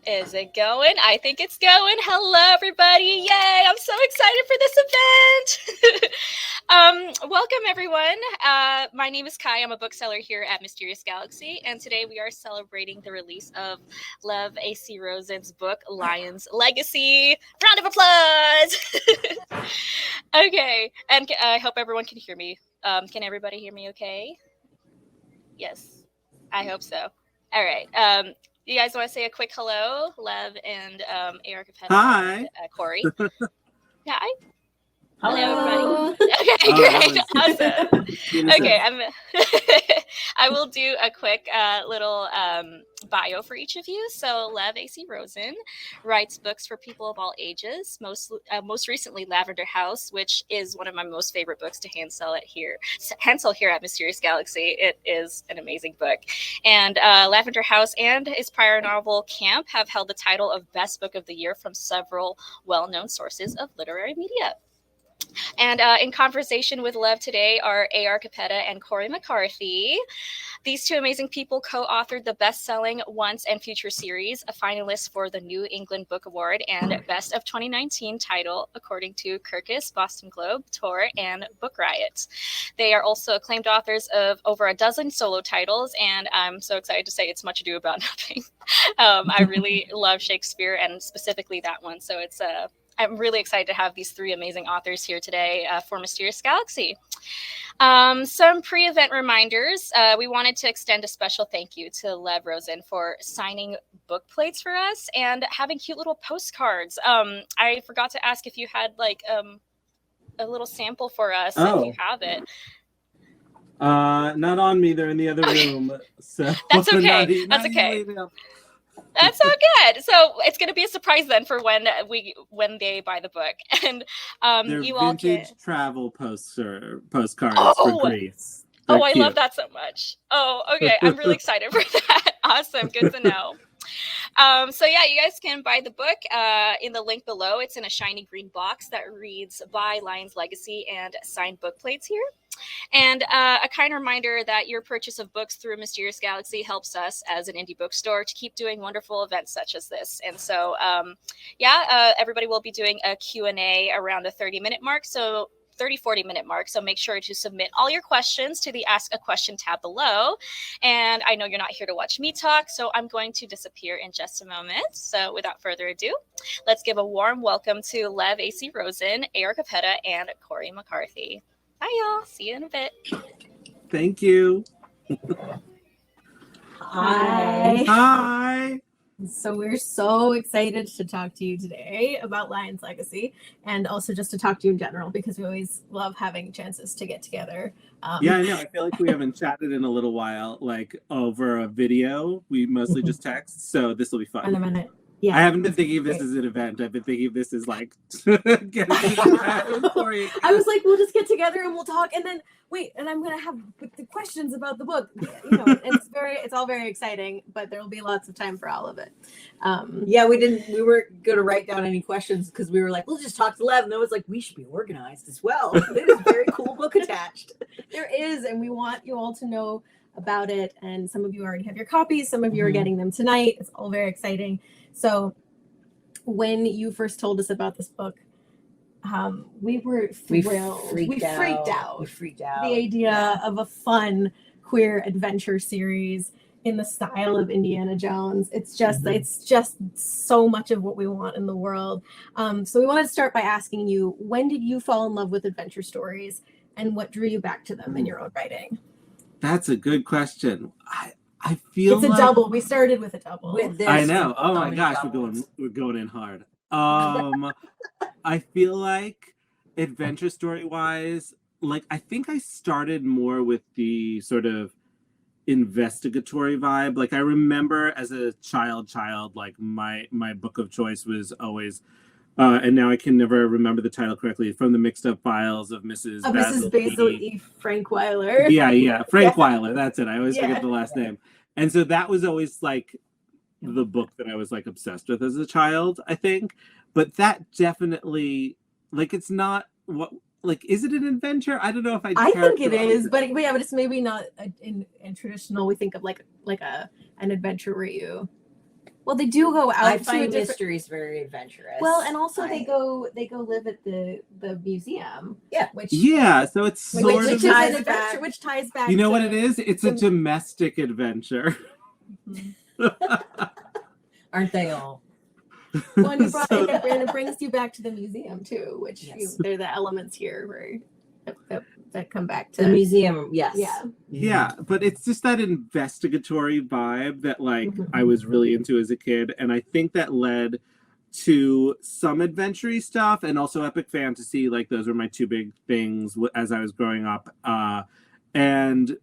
Is it going? I think it's going. Hello, everybody. Yay. I'm so excited for this event. Welcome, everyone. My name is Kai. I'm a bookseller here at Mysterious Galaxy. And today we are celebrating the release of Lev A.C. Rosen's book, Lion's Legacy. Round of applause. Okay. And I hope everyone can hear me. Can everybody hear me okay? Yes. I hope so. All right. You guys want to say a quick hello, Lev and Capetta Hi. and Cory? Hi. Hello, everybody. Okay, great. Awesome. Okay, I will do a quick little bio for each of you. So Lev A.C. Rosen writes books for people of all ages, most recently Lavender House, which is one of my most favorite books to hand sell here at Mysterious Galaxy. It is an amazing book. And Lavender House and his prior novel Camp have held the title of Best Book of the Year from several well-known sources of literary media. And in conversation with Lev today are A.R. Capetta and Cory McCarthy. These two amazing people co-authored the best-selling Once and Future series, a finalist for the New England Book Award and Best of 2019 title, according to Kirkus, Boston Globe, Tor, and Book Riot. They are also acclaimed authors of over a dozen solo titles, and I'm so excited to say it's Much Ado About Nothing. I really love Shakespeare, and specifically that one, so it's I'm really excited to have these three amazing authors here today for Mysterious Galaxy. Some pre-event reminders. We wanted to extend a special thank you to Lev Rosen for signing book plates for us and having cute little postcards. I forgot to ask if you had like a little sample for us, if you have it. Not on me. They're in the other room. So that's okay. That's okay. That's so good. So it's going to be a surprise then for when they buy the book. And they're you all vintage travel postcards for Greece. They're cute. I love that so much. Oh, okay. I'm really excited for that. Awesome. Good to know. So yeah, you guys can buy the book in the link below. It's in a shiny green box that reads "Buy Lion's Legacy" and signed book plates here. And a kind reminder that your purchase of books through Mysterious Galaxy helps us as an indie bookstore to keep doing wonderful events such as this. And so, everybody will be doing a Q&A around the 30-minute mark. So 40-minute mark. So make sure to submit all your questions to the Ask a Question tab below. And I know you're not here to watch me talk, so I'm going to disappear in just a moment. So without further ado, let's give a warm welcome to Lev A.C. Rosen, A.R. Capetta, and Cory McCarthy. Hi, y'all. See you in a bit. Thank you. Hi. Hi. So we're so excited to talk to you today about Lion's Legacy, and also just to talk to you in general, because we always love having chances to get together. Yeah, I know. I feel like we haven't chatted in a little while, like over a video. We mostly just text, so this will be fun. In a minute. Yeah. I haven't been thinking of this as an event. I've been thinking of this as like getting I was like, we'll just get together and we'll talk, and then wait, and I'm gonna have the questions about the book. You know, it's all very exciting, but there will be lots of time for all of it. We weren't gonna write down any questions because we were like, we'll just talk to Lev, and it was like, we should be organized as well. There's a very cool book attached. There is, and we want you all to know about it. And some of you already have your copies, some of you are getting them tonight. It's all very exciting. So when you first told us about this book, we were thrilled. We freaked out. The idea of a fun queer adventure series in the style of Indiana Jones. It's just so much of what we want in the world. So we wanted to start by asking you, when did you fall in love with adventure stories, and what drew you back to them in your own writing? That's a good question. I feel it's a double. We started with a double. I know. Oh my gosh, we're going in hard. I feel like adventure story wise, like I think I started more with the sort of investigatory vibe. Like I remember as a child, like my book of choice was always and now I can never remember the title correctly, From the Mixed Up Files of Mrs. Basil E. Frank Weiler. Yeah, Frank Weiler. That's it. I always forget the last name. And so that was always like the book that I was like obsessed with as a child, I think. But that definitely, like, it's not what, like, is it an adventure? I don't know if I think it is, but it's maybe not in traditional. We think of like an adventure where you Well, they do go out I to a find different... mysteries very adventurous. Well, and also they go live at the museum. Yeah. Which So it's sort which of is an ties adventure, back. which ties back. You know to what it is? It's a domestic adventure. Aren't they all? Well, and, So- and it brings you back to the museum too, which Yes. they're the elements here where that come back to The museum, yes. Yeah. Yeah, but it's just that investigatory vibe that like I was really into as a kid, and I think that led to some adventure stuff and also epic fantasy. Like those were my two big things as I was growing up. And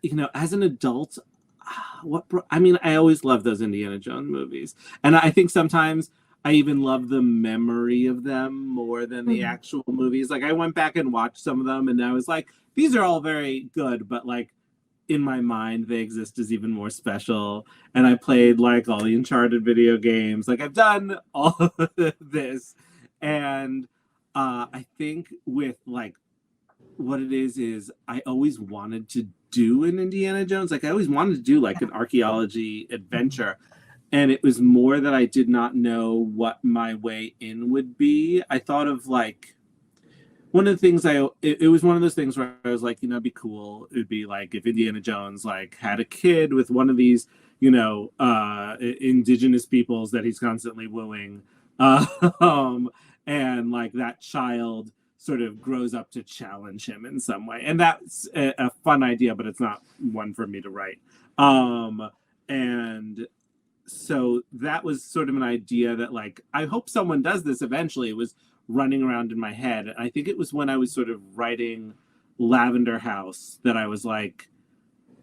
you know, as an adult, I always loved those Indiana Jones movies, and I think sometimes I even love the memory of them more than the actual movies. Like I went back and watched some of them, and I was like, these are all very good, but like in my mind, they exist as even more special. And I played like all the Uncharted video games. Like I've done all of this, and I think with like what it is I always wanted to do an Indiana Jones. Like I always wanted to do like an archaeology adventure. And it was more that I did not know what my way in would be. I thought of like one of the things it was one of those things where I was like, you know, it'd be cool. It'd be like if Indiana Jones like had a kid with one of these, you know, indigenous peoples that he's constantly wooing. And like that child sort of grows up to challenge him in some way. And that's a fun idea, but it's not one for me to write. And so that was sort of an idea that like, I hope someone does this eventually. It was running around in my head. And I think it was when I was sort of writing Lavender House that I was like,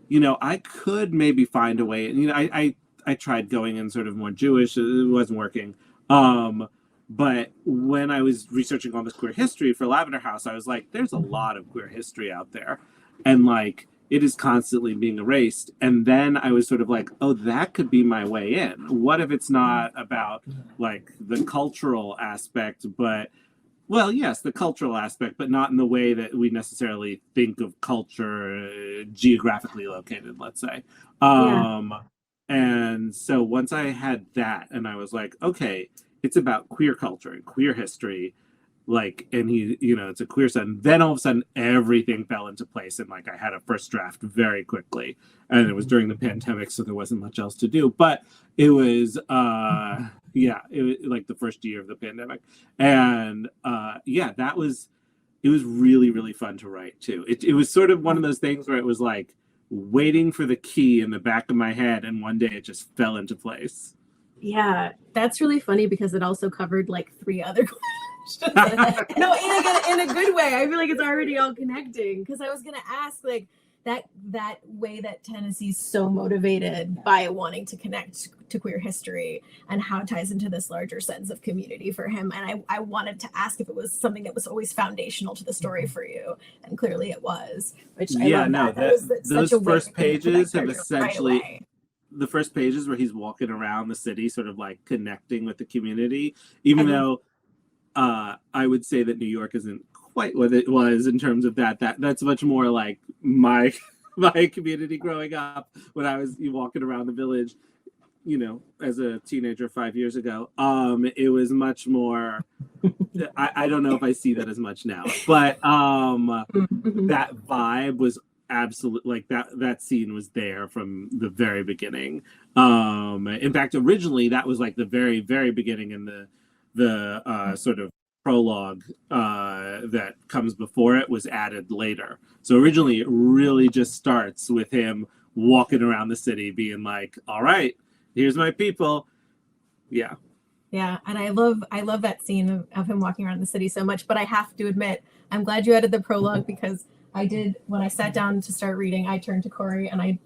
you know, I could maybe find a way. And, you know, I tried going in sort of more Jewish. It wasn't working. But when I was researching all this queer history for Lavender House, I was like, there's a lot of queer history out there. And like, it is constantly being erased. And then I was sort of like, oh, that could be my way in. What if it's not about like the cultural aspect, but well, yes, the cultural aspect, but not in the way that we necessarily think of culture geographically located, let's say. And so once I had that and I was like, okay, it's about queer culture and queer history, like, and he, you know, it's a queer son. Then all of a sudden everything fell into place. And like, I had a first draft very quickly, and it was during the pandemic, so there wasn't much else to do, but it was, it was like the first year of the pandemic. And it was really, really fun to write too. It was sort of one of those things where it was like waiting for the key in the back of my head. And one day it just fell into place. Yeah, that's really funny because it also covered like 3 other questions. No, in a good way. I feel like it's already all connecting, because I was gonna ask like that way that Tennessee's so motivated by wanting to connect to queer history and how it ties into this larger sense of community for him. And I wanted to ask if it was something that was always foundational to the story for you, and clearly it was. Which those first pages have essentially. The first pages where he's walking around the city, sort of like connecting with the community, even though I would say that New York isn't quite what it was in terms of that's much more like my community growing up when I was walking around the village, you know, as a teenager 5 years ago. It was much more, I don't know if I see that as much now, but that vibe was absolute, like that scene was there from the very beginning. In fact, originally that was like the very, very beginning, and the sort of prologue that comes before it was added later. So originally it really just starts with him walking around the city being like, all right, here's my people. Yeah, and I love that scene of him walking around the city so much. But I have to admit, I'm glad you added the prologue, because I did, when I sat down to start reading, I turned to Corey and I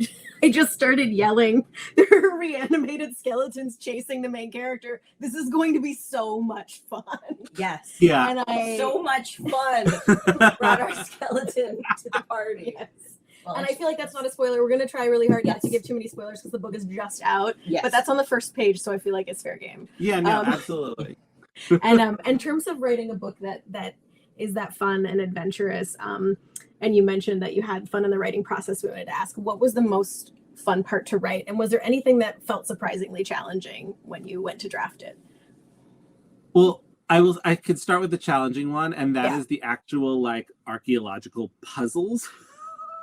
just started yelling. There are reanimated skeletons chasing the main character. This is going to be so much fun. Yes. Yeah. And so much fun. Brought our skeleton to the party. Yes. Well, and I feel like that's not a spoiler. We're going to try really hard not to give too many spoilers because the book is just out. Yes. But that's on the first page, so I feel like it's fair game. Yeah, no, absolutely. And in terms of writing a book that is that fun and adventurous, and you mentioned that you had fun in the writing process, we wanted to ask, what was the most fun part to write? And was there anything that felt surprisingly challenging when you went to draft it? Well, I could start with the challenging one, and that is the actual like archaeological puzzles.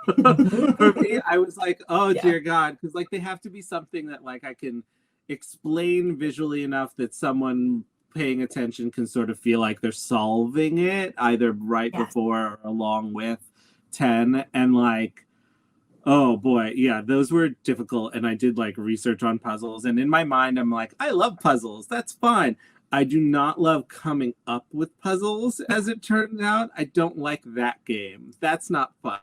For me, I was like, oh dear God, because like they have to be something that like I can explain visually enough that someone paying attention can sort of feel like they're solving it either right before or along with 10. And like, oh boy, yeah, those were difficult. And I did like research on puzzles, and in my mind I'm like, I love puzzles, that's fine. I do not love coming up with puzzles, as it turns out. I don't like that game. That's not fun.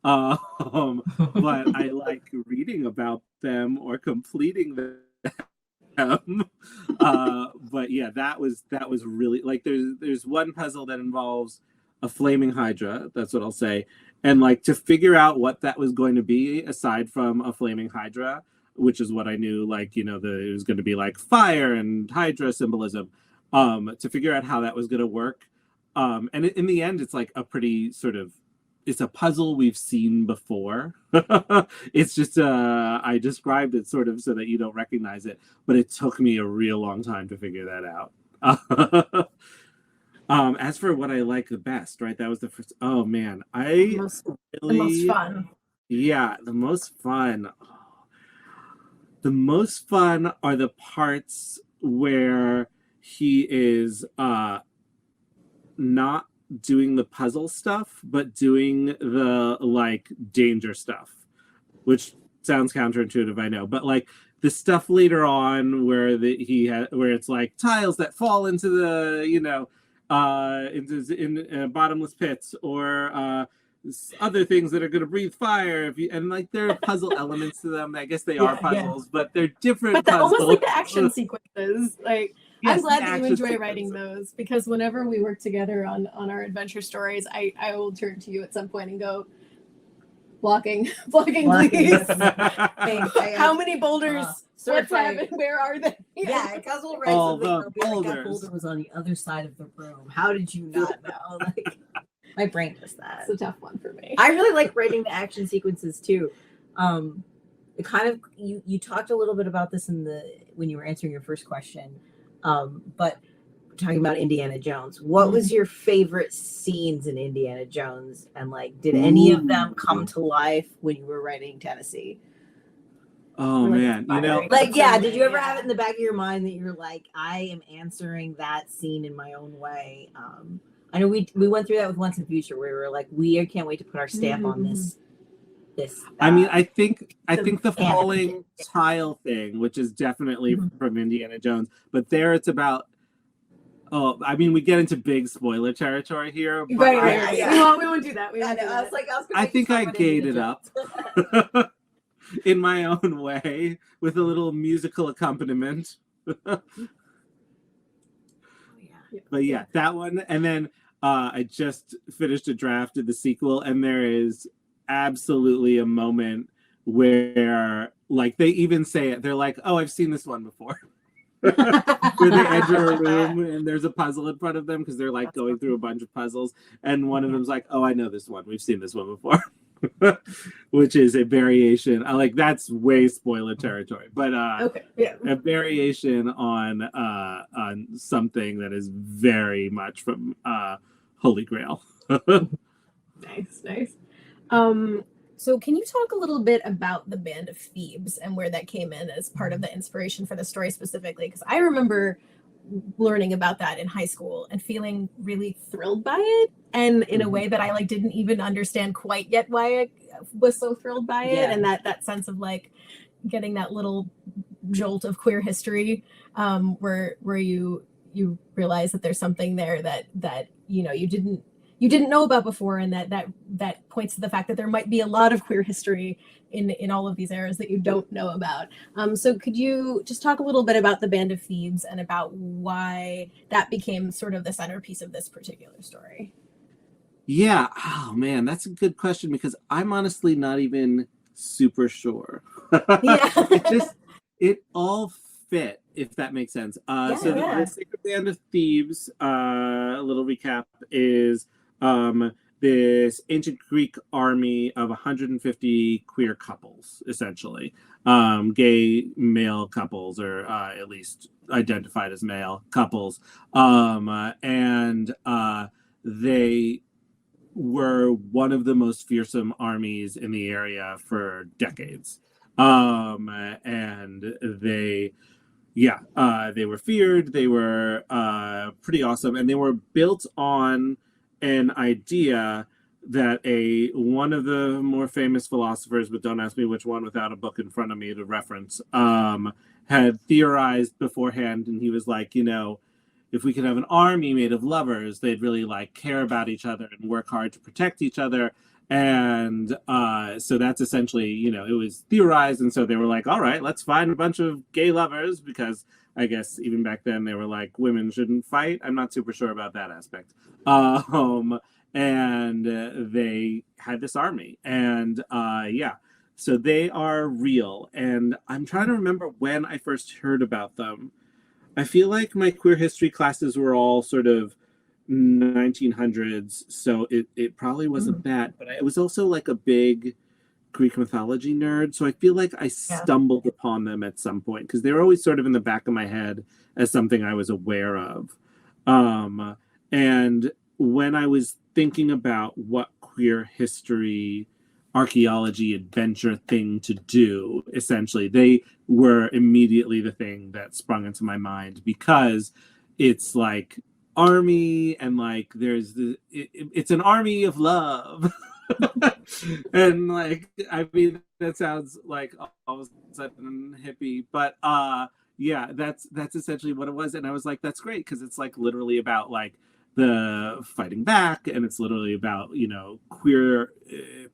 But I like reading about them or completing them. But yeah, that was really like there's one puzzle that involves a flaming hydra. That's what I'll say. And like to figure out what that was going to be aside from a flaming hydra, which is what I knew, like, you know, it was going to be like fire and hydra symbolism. To figure out how that was going to work. And in the end, it's like a pretty sort of, it's a puzzle we've seen before. It's just, I described it sort of so that you don't recognize it, but it took me a real long time to figure that out. As for what I like the best, right? That was the first, oh man, the most fun. Yeah, the most fun. The most fun are the parts where he is not doing the puzzle stuff, but doing the like danger stuff, which sounds counterintuitive, I know, but like the stuff later on where where it's like tiles that fall into the, you know, in bottomless pits, or other things that are going to breathe fire, and like there are puzzle elements to them. I guess they are puzzles, but they're different. But they're almost like the action sequences. Like, yes, I'm glad that you enjoy writing those, because whenever we work together on our adventure stories, I will turn to you at some point and go, blocking, please. How many boulders? What's happened? Where are they? Yeah, because we'll write something. Like, that boulder was on the other side of the room. How did you not know? Like, my brain does that. It's a tough one for me. I really like writing the action sequences too. It kind of you talked a little bit about this when you were answering your first question, but talking about Indiana Jones. What was your favorite scenes in Indiana Jones, and like, did any of them come to life when you were writing Tennessee? Oh man, you know, like, yeah, did you ever have it in the back of your mind that you're like, I am answering that scene in my own way? I know we went through that with Once and Future, where we were like, we can't wait to put our stamp on this. I mean, I think the falling tile thing, which is definitely from Indiana Jones, but there it's about. Oh, I mean, we get into big spoiler territory here. But right. Yeah. We won't do that. I think I gate it up in my own way with a little musical accompaniment. But yeah, that one, and then. I just finished a draft of the sequel, and there is absolutely a moment where, like, they even say it. They're like, "Oh, I've seen this one before." Where they enter a room and there's a puzzle in front of them because they're like going through a bunch of puzzles, and one of them's like, "Oh, I know this one. We've seen this one before," which is a variation. Like, that's way spoiler territory, but a variation on something that is very much from Holy Grail. Nice. So can you talk a little bit about the Band of Thebes and where that came in as part of the inspiration for the story specifically? Because I remember learning about that in high school and feeling really thrilled by it, and in a way that I like didn't even understand quite yet why I was so thrilled by it, and that sense of like getting that little jolt of queer history, where you realize that there's something there that you know you didn't know about before, and that points to the fact that there might be a lot of queer history in all of these eras that you don't know about. So could you just talk a little bit about the Band of Thebes and about why that became sort of the centerpiece of this particular story? Yeah. Oh man, that's a good question, because I'm honestly not even super sure. It all fit, if that makes sense. The Sacred Band of Thebes, a little recap, is this ancient Greek army of 150 queer couples, essentially, gay male couples, or at least identified as male couples, and they were one of the most fearsome armies in the area for decades. And they were feared. They were pretty awesome, and they were built on an idea that one of the more famous philosophers, but don't ask me which one without a book in front of me to reference, had theorized beforehand, and he was like, if we could have an army made of lovers, they'd really like care about each other and work hard to protect each other. And so that's essentially, it was theorized. And so they were like, all right, let's find a bunch of gay lovers, because I guess even back then they were like, women shouldn't fight. I'm not super sure about that aspect. And they had this army. And so they are real. And I'm trying to remember when I first heard about them. I feel like my queer history classes were all sort of 1900s, so it probably wasn't that, but I was also like a big Greek mythology nerd, so I feel like I stumbled upon them at some point, because they were always sort of in the back of my head as something I was aware of. And when I was thinking about what queer history archaeology adventure thing to do, essentially they were immediately the thing that sprung into my mind, because it's like army, and like it's an army of love. And like, I mean, that sounds like all of a sudden hippie, but that's essentially what it was. And I was like, that's great, because it's like literally about like the fighting back, and it's literally about queer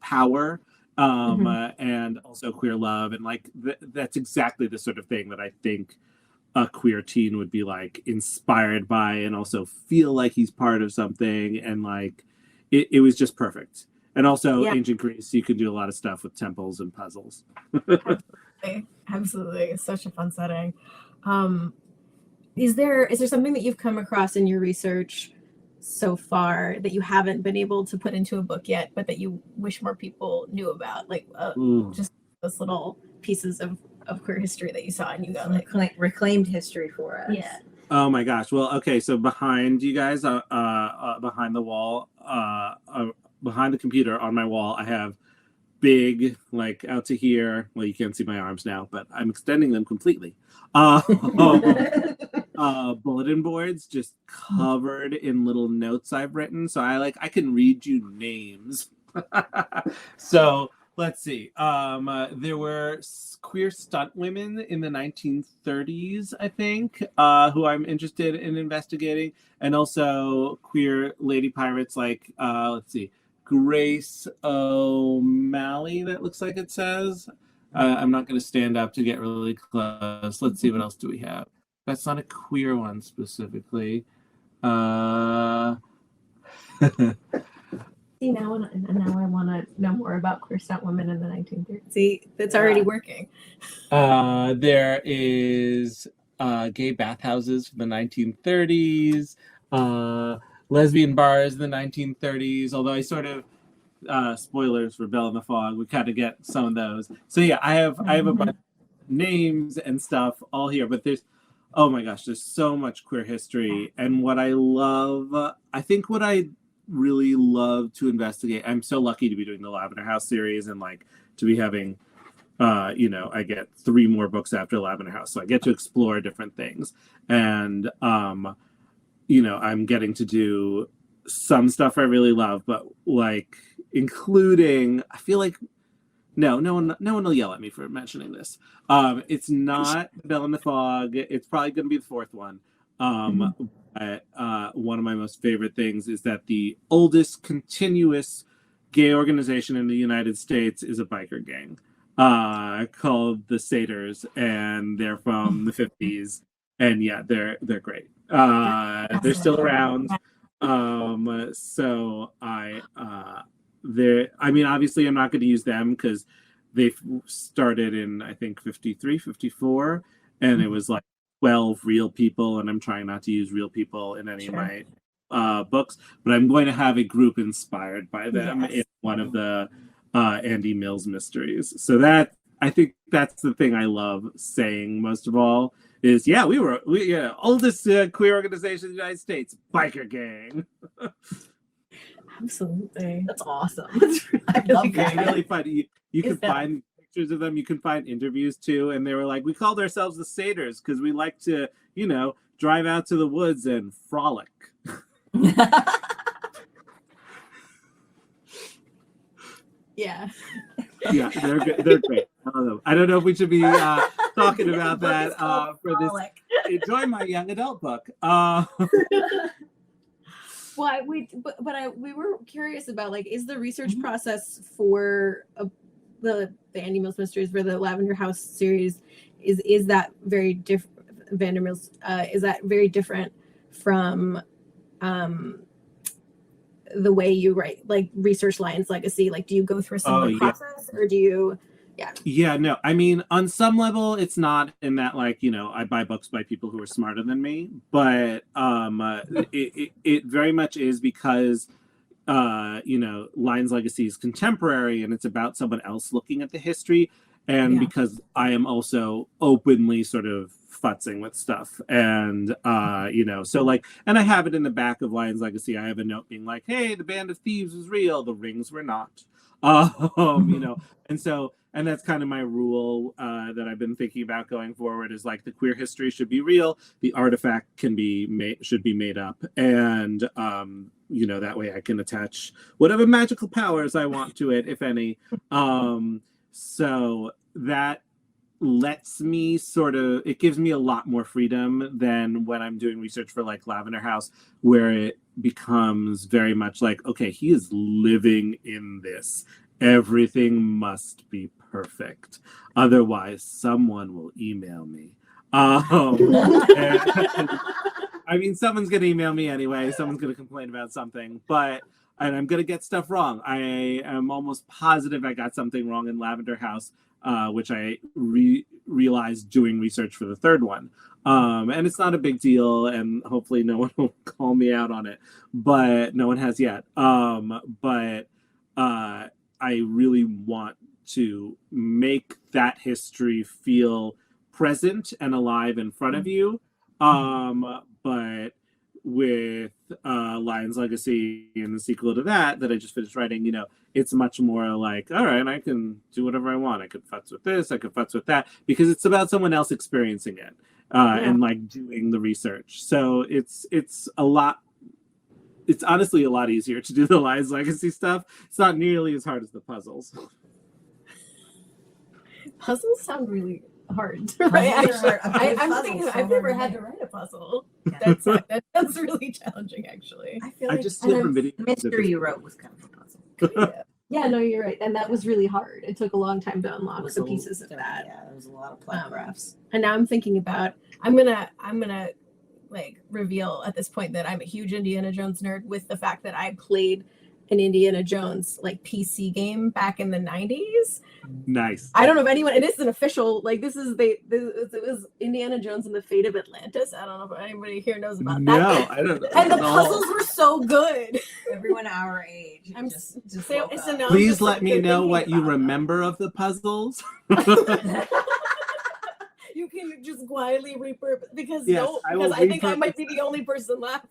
power, and also queer love, and like that's exactly the sort of thing that I think a queer teen would be like inspired by, and also feel like he's part of something, and like it was just perfect. And also ancient Greece, you can do a lot of stuff with temples and puzzles. Absolutely. It's such a fun setting. Is there something that you've come across in your research so far that you haven't been able to put into a book yet, but that you wish more people knew about, like just those little pieces of queer history that you saw and you go like reclaimed history for us? Yeah. Oh my gosh. Well, okay, so behind you guys, behind the wall, behind the computer on my wall, I have big, like out to here. Well, you can't see my arms now, but I'm extending them completely. Bulletin boards just covered in little notes I've written. So I can read you names. So let's see. There were queer stunt women in the 1930s, I think, who I'm interested in investigating, and also queer lady pirates like, let's see, Grace O'Malley, that looks like it says. I'm not going to stand up to get really close. Let's see, what else do we have? That's not a queer one specifically. See, now I want to know more about queer stunt women in the 1930s. See, that's already working. There is gay bathhouses from the 1930s, lesbian bars in the 1930s, although I sort of, spoilers for Belle in the Fog, we kind of get some of those. So yeah, I have a bunch of names and stuff all here, but oh my gosh, there's so much queer history. And what I love, I think what I really love to investigate, I'm so lucky to be doing the Lavender House series, and like to be having I get 3 more books after Lavender House, so I get to explore different things. And I'm getting to do some stuff I really love, but like including, I feel like no one will yell at me for mentioning this. It's not Belle in the Fog. It's probably going to be the 4th one. But one of my most favorite things is that the oldest continuous gay organization in the United States is a biker gang called the Satyrs, and they're from the 50s. And yeah, they're great. They're still around. So I mean, obviously I'm not going to use them because they started in, I think, 53, 54, and it was like 12 real people, and I'm trying not to use real people in any of my books, but I'm going to have a group inspired by them Yes. in one of the Andy Mills mysteries. So that, I think that's the thing I love saying most of all is, yeah, we oldest queer organization in the United States, biker gang. Absolutely. That's awesome. I love It's that. really fun. You can that- find pictures of them. You can find interviews too. And they were like, we called ourselves the Satyrs because we like to, drive out to the woods and frolic. Yeah. Yeah, they're great. I don't know if we should be talking about that for this. Enjoy my young adult book. Well, we were curious about, like, is the research process for the Andy Mills mysteries, for the Lavender House series, is that very different? Vandermeer's is that very different from the way you write, like, research Lion's Legacy? Like, do you go through a similar process, or do you? Yeah, no. I mean, on some level, it's not in that, like, I buy books by people who are smarter than me, but it very much is because Lion's Legacy is contemporary and it's about someone else looking at the history, and because I am also openly sort of futzing with stuff, and so, like, and I have it in the back of Lion's Legacy. I have a note being like, hey, the Band of Thieves was real, the rings were not. And that's kind of my rule that I've been thinking about going forward, is like, the queer history should be real, the artifact should be made up, and that way I can attach whatever magical powers I want to it, if any. So that lets me it gives me a lot more freedom than when I'm doing research for, like, Lavender House, where it becomes very much like, okay, he is living in this. Everything must be perfect. Otherwise, someone will email me. I mean, someone's going to email me anyway. Someone's going to complain about something, and I'm going to get stuff wrong. I am almost positive I got something wrong in Lavender House, which I realized doing research for the third one. And it's not a big deal, and hopefully no one will call me out on it, but no one has yet. I really want to make that history feel present and alive in front of you. But with Lion's Legacy and the sequel to that I just finished writing, it's much more like, all right, I can do whatever I want. I could futz with this, I could futz with that, because it's about someone else experiencing it and, like, doing the research. So it's a lot. It's honestly a lot easier to do the Lion's Legacy stuff. It's not nearly as hard as the puzzles. Puzzles sound really hard to write. Actually, I'm thinking I've never had to write a puzzle. That's really challenging, actually. I feel I like just steal from video. the mystery you wrote was kind of a puzzle. Yeah, no, you're right, and that was really hard. It took a long time to unlock the pieces of that. Yeah, there was a lot of plot graphs. And now I'm thinking about, I'm gonna like reveal at this point that I'm a huge Indiana Jones nerd, with the fact that I played an Indiana Jones, like, PC game back in the 90s. Nice. I don't know if anyone, it is an official, like, it was Indiana Jones and the Fate of Atlantis. I don't know if anybody here knows about that. No, I don't know. And the puzzles were so good. Everyone our age. I'm just so now Please let me know what you remember of the puzzles. You can just quietly repurpose, because I think I might be the only person left.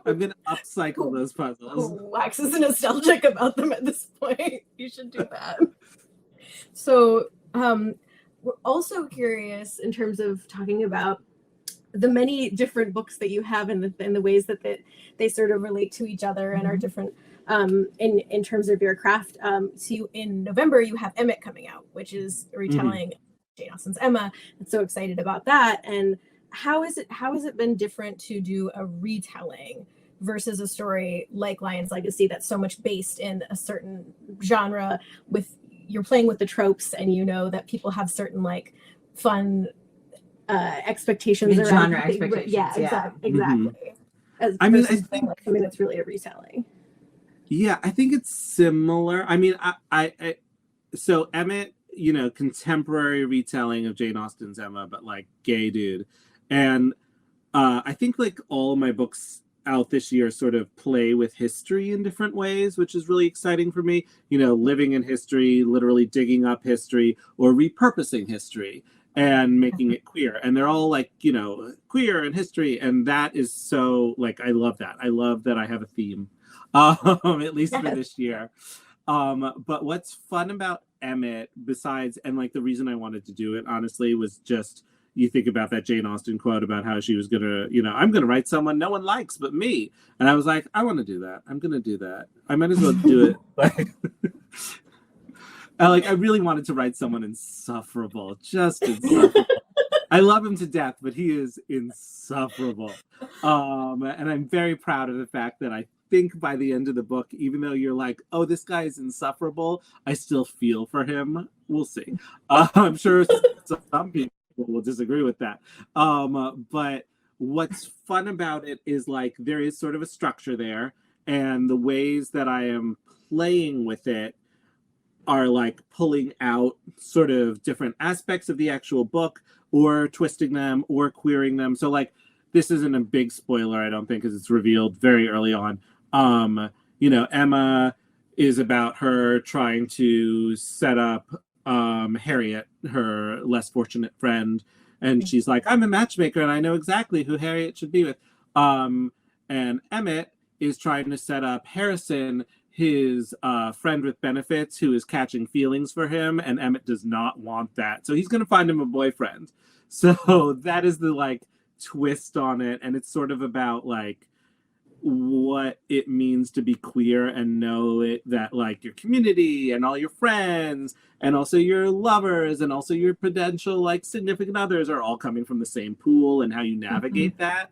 I'm gonna upcycle those puzzles. Who waxes nostalgic about them at this point. You should do that. So we're also curious, in terms of talking about the many different books that you have, and the ways that they sort of relate to each other and are different in terms of your craft. So in November you have Emmett coming out, which is a retelling of Jane Austen's Emma. I'm so excited about that. And how has it been different to do a retelling versus a story like Lion's Legacy that's so much based in a certain genre, with you're playing with the tropes, and that people have certain, like, fun expectations around genre expectations. Yeah, exactly. I mean, I think like something that's really a retelling. Yeah, I think it's similar. I mean, so Emmett, contemporary retelling of Jane Austen's Emma, but, like, gay dude. And I think, like, all of my books out this year sort of play with history in different ways, which is really exciting for me. You know, living in history, literally digging up history, or repurposing history and making it queer. And they're all like, you know, queer and history. And that is so, like, I love that. I love that I have a theme, at least for this year. But what's fun about Emmett, besides, and like the reason I wanted to do it, honestly, was just, you think about that Jane Austen quote about how she was gonna, you know, I'm gonna write someone no one likes but me. And I was like, I want to do that. I'm gonna do that. I might as well do it. I really wanted to write someone insufferable, just insufferable. I love him to death, but he is insufferable. And I'm very proud of the fact that I think by the end of the book, even though you're like, oh, this guy is insufferable, I still feel for him. We'll see. I'm sure some people will disagree with that. But what's fun about it is like there is sort of a structure there, and the ways that I am playing with it are like pulling out sort of different aspects of the actual book, or twisting them, or queering them. So like, this isn't a big spoiler, I don't think, because it's revealed very early on. You know, Emma is about her trying to set up Harriet, her less fortunate friend, and she's like, I'm a matchmaker and I know exactly who Harriet should be with. And Emmett is trying to set up Harrison, his friend with benefits, who is catching feelings for him, and Emmett does not want that, so he's going to find him a boyfriend. So that is the like twist on it, and it's sort of about like what it means to be queer and know it, that like your community and all your friends and also your lovers and also your potential like significant others are all coming from the same pool, and how you navigate that.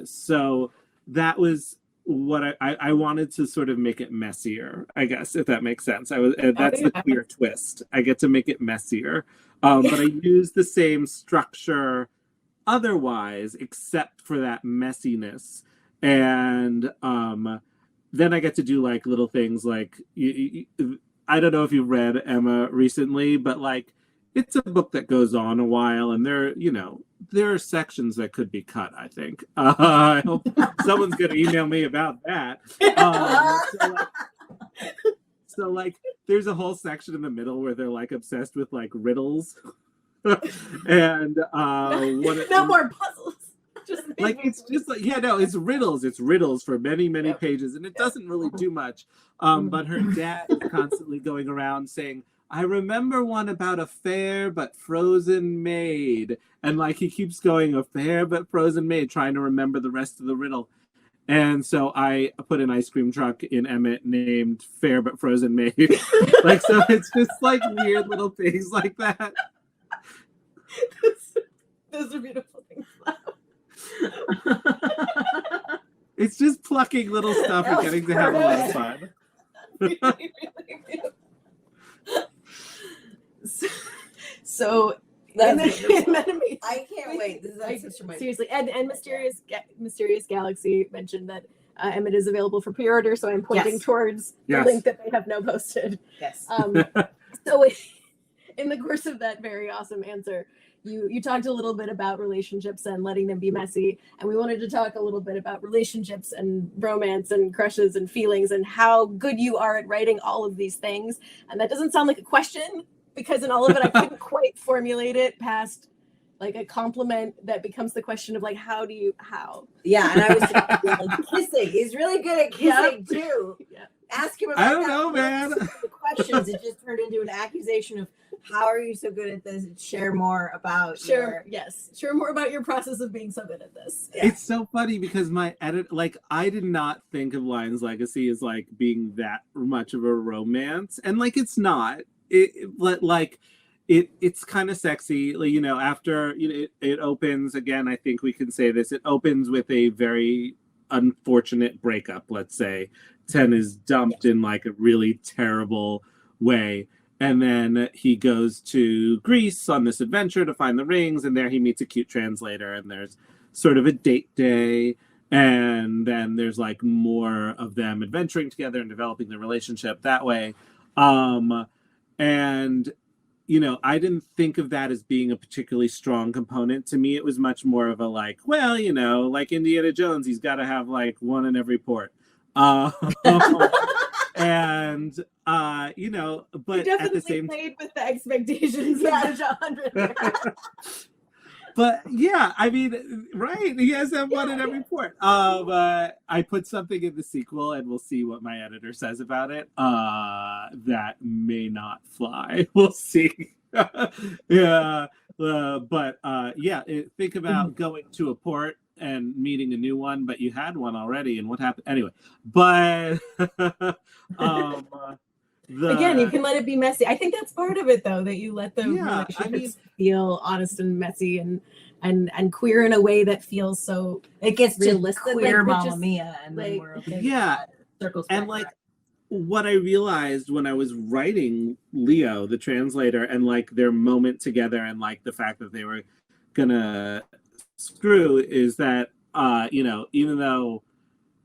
So that was what I wanted to sort of make it messier, I guess, if that makes sense. That's the queer twist. I get to make it messier, but I use the same structure otherwise, except for that messiness. And then I get to do like little things like, I don't know if you've read Emma recently, but like, it's a book that goes on a while, and there are sections that could be cut, I think. I hope someone's going to email me about that. So like, there's a whole section in the middle where they're like obsessed with like riddles. And no more puzzles. Like, it's just like, yeah, no, it's riddles for many pages, and it doesn't really do much. But her dad is constantly going around saying, I remember one about a fair but frozen maid, and like he keeps going, a fair but frozen maid, trying to remember the rest of the riddle. And so I put an ice cream truck in Emmett named Fair but Frozen Maid. Like, so it's just like weird little things like that. Those are beautiful things. It's just plucking little stuff and getting to have a lot of fun. Really so I can't wait. This is seriously, and Mysterious Galaxy mentioned that Emmett is available for pre-order, so I'm pointing towards the link that they have now posted. Yes. So in the course of that very awesome answer, you talked a little bit about relationships and letting them be messy, and we wanted to talk a little bit about relationships and romance and crushes and feelings and how good you are at writing all of these things. And that doesn't sound like a question, because in all of it I couldn't quite formulate it past like a compliment that becomes the question of like, how? Yeah, and I was like, kissing. He's really good at kissing too. Yeah. Ask him about I don't know, man. The questions, it just turned into an accusation of, how are you so good at this? Share more about Share more about your process of being so good at this. Yeah. It's so funny because my edit, like, I did not think of Lion's Legacy as like being that much of a romance, and like it's not. It's kind of sexy, like, you know. After it opens again, I think we can say this. It opens with a very unfortunate breakup. Let's say Ten is dumped in like a really terrible way. And then he goes to Greece on this adventure to find the rings, and there he meets a cute translator, and there's sort of a date day, and then there's like more of them adventuring together and developing their relationship that way. And you know, I didn't think of that as being a particularly strong component. To me, it was much more of a like, well, you know, like Indiana Jones, he's got to have like one in every port. And you know, but You at the same played with the expectations of the genre. But yeah, I mean, right? He has to have one in every port. I put something in the sequel, and we'll see what my editor says about it. That may not fly. We'll see. Yeah, but yeah. Think about going to a port and meeting a new one, but you had one already, and what happened? Anyway, but again, you can let it be messy. I think that's part of it, though, that you let the relationships feel honest and messy and queer in a way that feels so it gets realistic. To queer Mamma Mia, and then we're okay. Yeah, circles and like what I realized when I was writing Leo, the translator, and like their moment together, and like the fact that they were gonna screw, is that you know, even though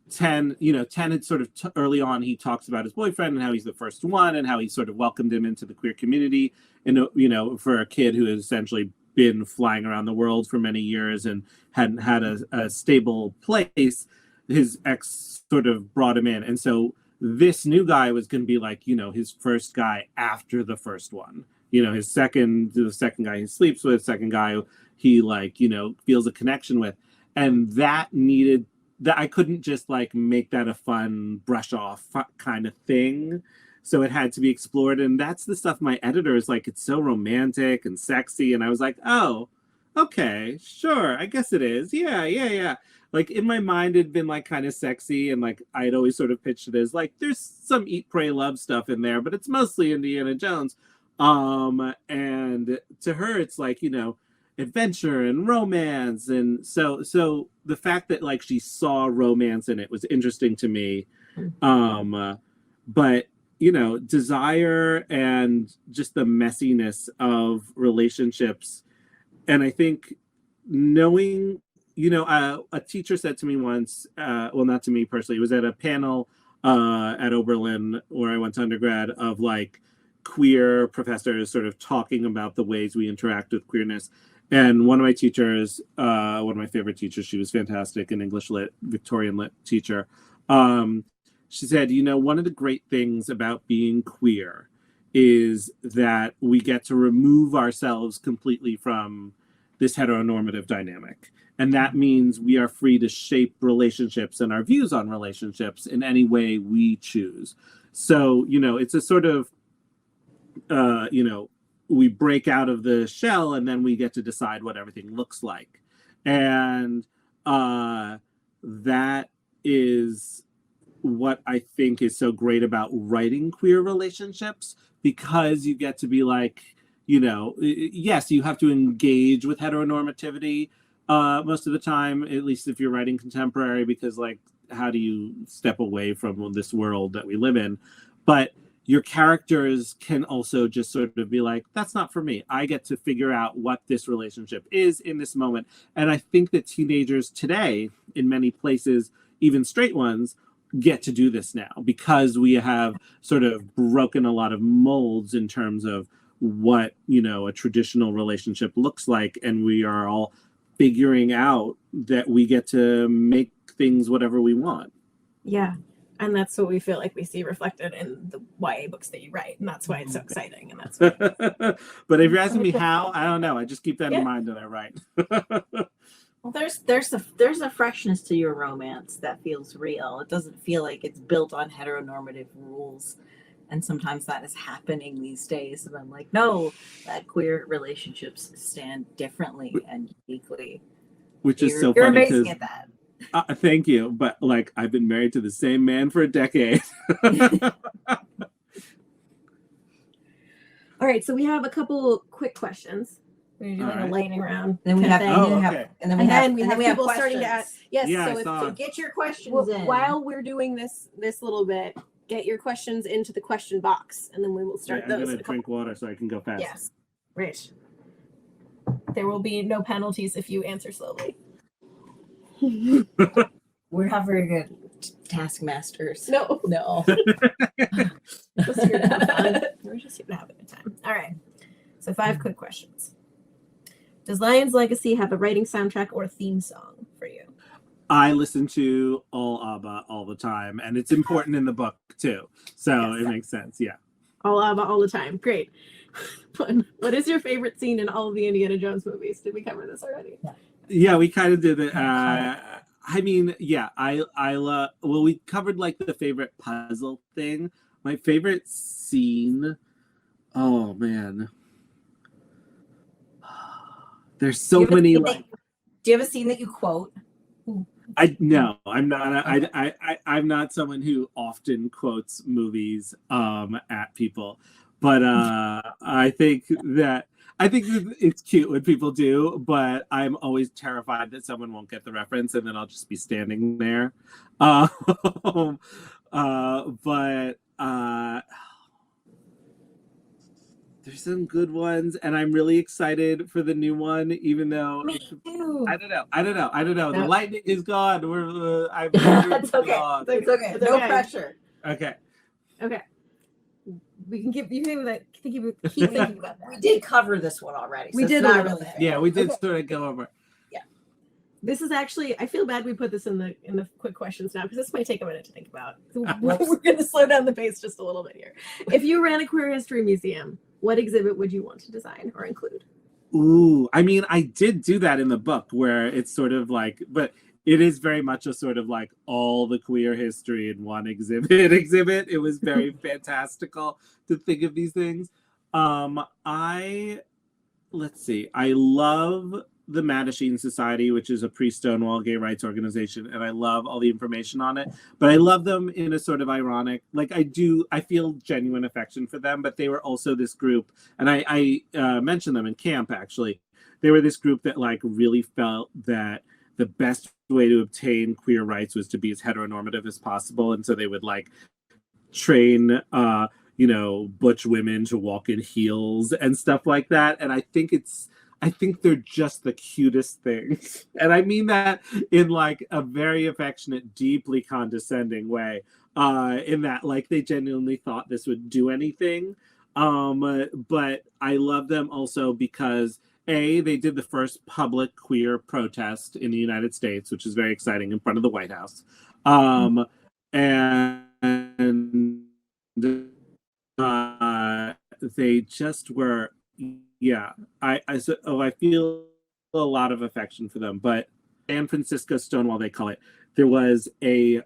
10 had sort of early on, he talks about his boyfriend and how he's the first one and how he sort of welcomed him into the queer community, and you know, for a kid who has essentially been flying around the world for many years and hadn't had a stable place, his ex sort of brought him in. And so this new guy was going to be like, you know, his first guy after the first one, you know, the second guy he sleeps with, second guy he like, you know, feels a connection with. And that I couldn't just like make that a fun brush off kind of thing. So it had to be explored. And that's the stuff my editor is like, it's so romantic and sexy. And I was like, oh, okay, sure. I guess it is. Yeah. Like in my mind, it'd been like kind of sexy. And like, I'd always sort of pitched it as like, there's some eat, pray, love stuff in there, but it's mostly Indiana Jones. And to her, it's like, you know, adventure and romance. And so the fact that like she saw romance in it was interesting to me. But you know, desire and just the messiness of relationships. And I think knowing, you know, a teacher said to me once, well, not to me personally, it was at a panel at Oberlin where I went to undergrad, of like queer professors sort of talking about the ways we interact with queerness. And one of my teachers, one of my favorite teachers, she was fantastic, an English lit, Victorian lit teacher. She said, you know, one of the great things about being queer is that we get to remove ourselves completely from this heteronormative dynamic. And that means we are free to shape relationships and our views on relationships in any way we choose. So, you know, it's a sort of, you know, we break out of the shell and then we get to decide what everything looks like. And that is what I think is so great about writing queer relationships, because you get to be like, you know, yes, you have to engage with heteronormativity most of the time, at least if you're writing contemporary, because like, how do you step away from this world that we live in? But your characters can also just sort of be like, that's not for me. I get to figure out what this relationship is in this moment. And I think that teenagers today, in many places, even straight ones, get to do this now, because we have sort of broken a lot of molds in terms of what, you know, a traditional relationship looks like. And we are all figuring out that we get to make things whatever we want. Yeah. And that's what we feel like we see reflected in the YA books that you write. And that's why it's so exciting. And that's But if you're asking me how, I don't know. I just keep that in mind that I write. Well, there's a freshness to your romance that feels real. It doesn't feel like it's built on heteronormative rules. And sometimes that is happening these days. And I'm like, no, that queer relationships stand differently and uniquely. Which is so you're funny. You're amazing at that. Thank you. But like, I've been married to the same man for a decade. All right. So we have a couple quick questions. We're doing a lightning round. Then we have, and then we have people starting to ask. Yes. Yeah, so get your questions in. While we're doing this little bit, get your questions into the question box, and then we will start those. I'm going to drink water so I can go fast. Yes. Rich. There will be no penalties if you answer slowly. We're not very good taskmasters. No. We're just here to have fun. We're just here to have a good time. All right. So 5 quick questions. Does Lion's Legacy have a writing soundtrack or a theme song for you? I listen to all ABBA all the time, and it's important in the book too. So Yes. it makes sense. Yeah. All ABBA all the time. Great. What is your favorite scene in all of the Indiana Jones movies? Did we cover this already? Yeah, we kind of did it. I mean, yeah, I love. Well, we covered like the favorite puzzle thing. My favorite scene. Oh man, there's so many. Do you have a scene that you quote? No, I'm not. I'm not someone who often quotes movies at people, but I think that it's cute when people do. But I'm always terrified that someone won't get the reference, and then I'll just be standing there. But there's some good ones, and I'm really excited for the new one, even though Me too. I don't know. The lightning is gone. We're It's okay. It's okay. It's No okay. pressure. Okay. We can keep thinking about that. We did cover this one already. So We it's did a not little really. bit. Yeah, we did Okay. sort of go over. This is actually, I feel bad we put this in the quick questions now because this might take a minute to think about. We're going to slow down the pace just a little bit here. If you ran a queer history museum, what exhibit would you want to design or include? Ooh, I mean, I did do that in the book where it's sort of like, but it is very much a sort of like all the queer history in one exhibit. It was very fantastical to think of these things. Let's see. I love the Mattachine Society, which is a pre-Stonewall gay rights organization, and I love all the information on it. But I love them in a sort of ironic, like I feel genuine affection for them, but they were also this group, and I mentioned them in camp actually. They were this group that like really felt that the best way to obtain queer rights was to be as heteronormative as possible, and so they would like train butch women to walk in heels and stuff like that. And I think they're just the cutest things. And I mean that in like a very affectionate, deeply condescending way, in that like they genuinely thought this would do anything. But I love them also because they did the first public queer protest in the United States, which is very exciting, in front of the White House. And they just were, yeah. I feel a lot of affection for them. But San Francisco Stonewall, they call it. There was a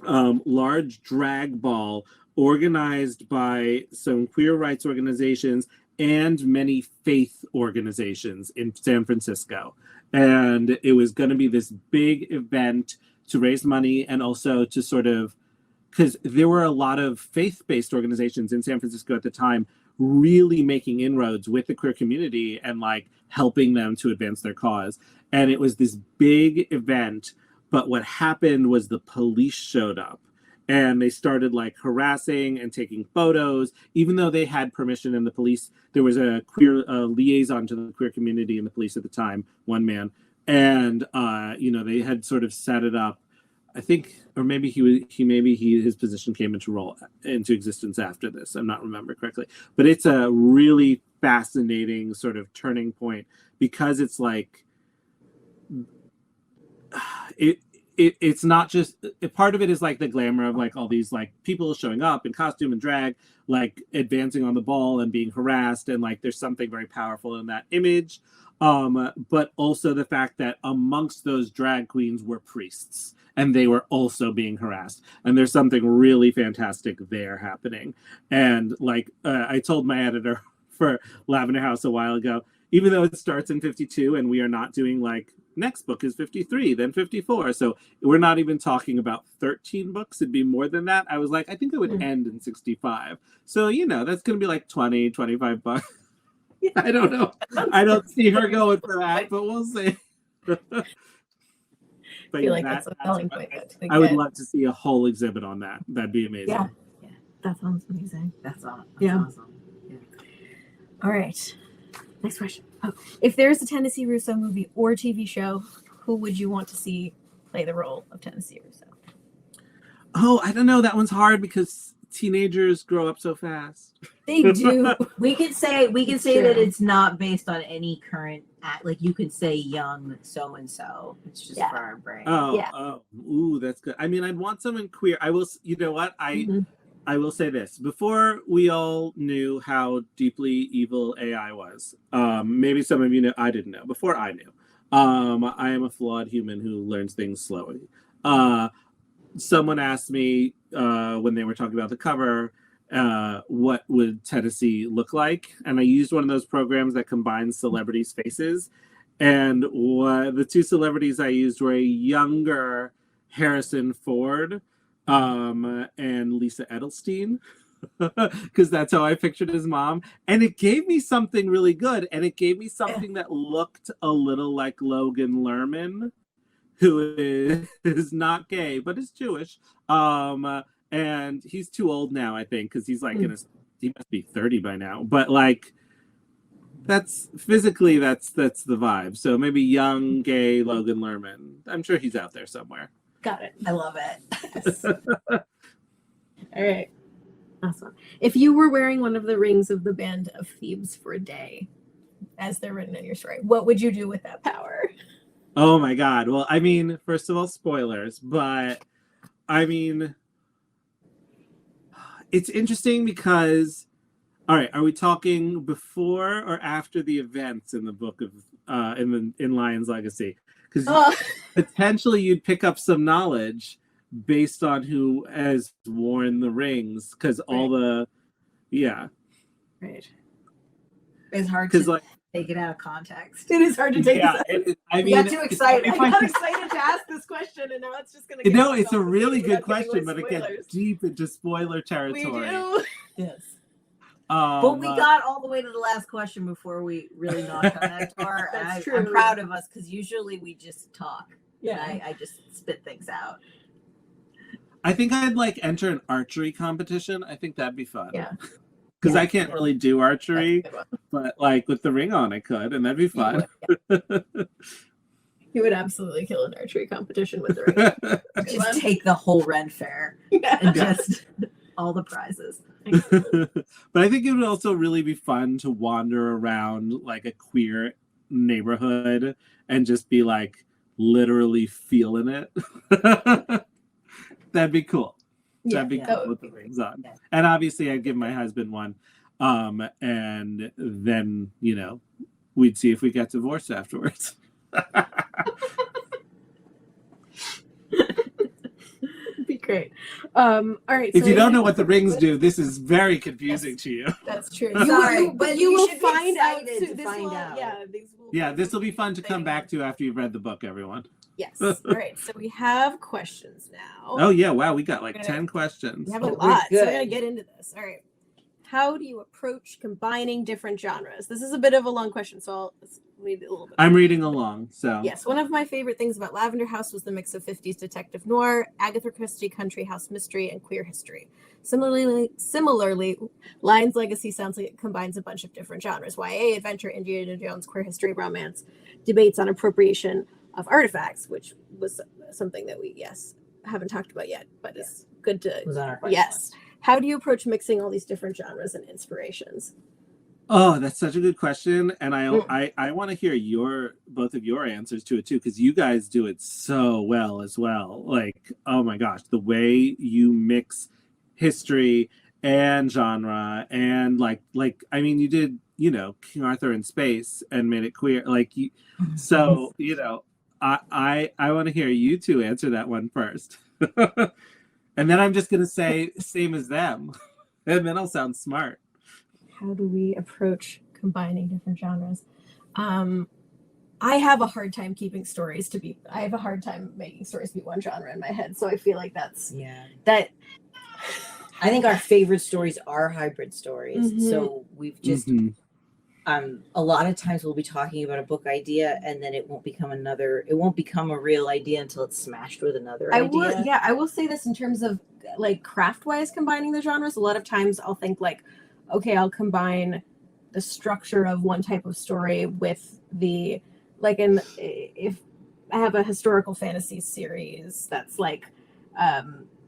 large drag ball organized by some queer rights organizations and many faith organizations in San Francisco. And it was going to be this big event to raise money and also to sort of, because there were a lot of faith-based organizations in San Francisco at the time really making inroads with the queer community and like helping them to advance their cause. And it was this big event, but what happened was the police showed up and they started like harassing and taking photos, even though they had permission. And the police, there was a queer liaison to the queer community in the police at the time, one man. And, they had sort of set it up. I think, or maybe his position came into existence after this. I'm not remembering correctly, but it's a really fascinating sort of turning point because it's like, it's not just, part of it is like the glamour of like all these like people showing up in costume and drag, like advancing on the ball and being harassed. And like, there's something very powerful in that image. But also the fact that amongst those drag queens were priests and they were also being harassed. And there's something really fantastic there happening. And like, I told my editor for Lavender House a while ago, even though it starts in 52 and we are not doing like, next book is 53, then 54. So we're not even talking about 13 books. It'd be more than that. I was like, I think it would end in 65. So, that's going to be like 20, 25 bucks. I don't know. I don't see her going for that, but we'll see. I feel like that's a selling point. I would love to see a whole exhibit on that. That'd be amazing. Yeah. That sounds amazing. That's awesome. Awesome. Yeah. All right. Next question. Oh, if there's a Tennessee Russo movie or TV show, who would you want to see play the role of Tennessee Russo? Oh, I don't know. That one's hard because teenagers grow up so fast. They do. We can say It's that true. it's not based on any current like you could say young so and so. It's just Yeah. for our brain. Ooh, that's good. I mean, I'd want someone queer. I will. You know what? Mhm. I will say this. Before we all knew how deeply evil AI was, maybe some of you know, I didn't know. Before I knew, I am a flawed human who learns things slowly. Someone asked me when they were talking about the cover, what would Tennessee look like? And I used one of those programs that combines celebrities' faces. And the two celebrities I used were a younger Harrison Ford and Lisa Edelstein, because that's how I pictured his mom. And it gave me something really good. And it gave me something that looked a little like Logan Lerman, who is not gay, but is Jewish. And he's too old now, I think, because he's like he must be 30 by now. But like, that's physically that's the vibe. So maybe young gay Logan Lerman. I'm sure he's out there somewhere. Got it. I love it. Yes. All right. Awesome. If you were wearing one of the rings of the Band of Thebes for a day, as they're written in your story, what would you do with that power? Oh my God. Well, I mean, first of all, spoilers, but I mean, it's interesting because, all right, are we talking before or after the events in the book of in Lion's Legacy? Because potentially you'd pick up some knowledge based on who has worn the rings, because all the Right. It's hard because to like take it out of context. It is hard to take this out. I I mean, got too excited. I got excited to ask this question, and now it's just going to No, it's a really good question, but it gets deep into spoiler territory. We do. Yes. But we got all the way to the last question before we really knocked on that door. That's I'm true. proud of us because usually we just talk. Yeah. And I just spit things out. I think I'd like enter an archery competition. I think that'd be fun. Yeah. Because I can't really do archery, but like with the ring on, I could, and that'd be fun. You would absolutely kill an archery competition with the ring. Just take the whole Ren Fair and just all the prizes. But I think it would also really be fun to wander around like a queer neighborhood and just be like literally feeling it. That'd be cool. That'd be cool with the rings on. Yeah. And obviously I'd give my husband one. And then, you know, we'd see if we got divorced afterwards. Be great. All right. If you don't know what the rings do, this is very confusing to you. That's true. Sorry, but you will should be find out excited soon. to find out. Yeah, this will be fun to come back to after you've read the book, everyone. Yes. All right. So we have questions now. Oh yeah, wow, we got like We're 10 questions. We have a We're lot. So good. we're going to get into this. All right. How do you approach combining different genres? This is a bit of a long question, so I'll read it a little bit. I'm reading along, so. Yes, one of my favorite things about Lavender House was the mix of 50s detective noir, Agatha Christie country house mystery, and queer history. Similarly, Lion's Legacy sounds like it combines a bunch of different genres: YA, adventure, Indiana Jones, queer history, romance, debates on appropriation of artifacts, which was something that we haven't talked about yet, but it's good to. Was on our question. Yes. How do you approach mixing all these different genres and inspirations? Oh, that's such a good question, and I want to hear both of your answers to it too, because you guys do it so well as well. Like, oh my gosh, the way you mix history and genre, and like I mean, you did, you know, King Arthur in space and made it queer. Like, so you know, I want to hear you two answer that one first, and then I'm just gonna say same as them, and then I'll sound smart. How do we approach combining different genres? I have a hard time I have a hard time making stories be one genre in my head. So I feel like that. I think our favorite stories are hybrid stories. Mhm. So we've just, a lot of times we'll be talking about a book idea and then it won't become a real idea until it's smashed with another idea. I will say this in terms of like craft wise combining the genres. A lot of times I'll think like, okay, I'll combine the structure of one type of story with the, like if I have a historical fantasy series that's like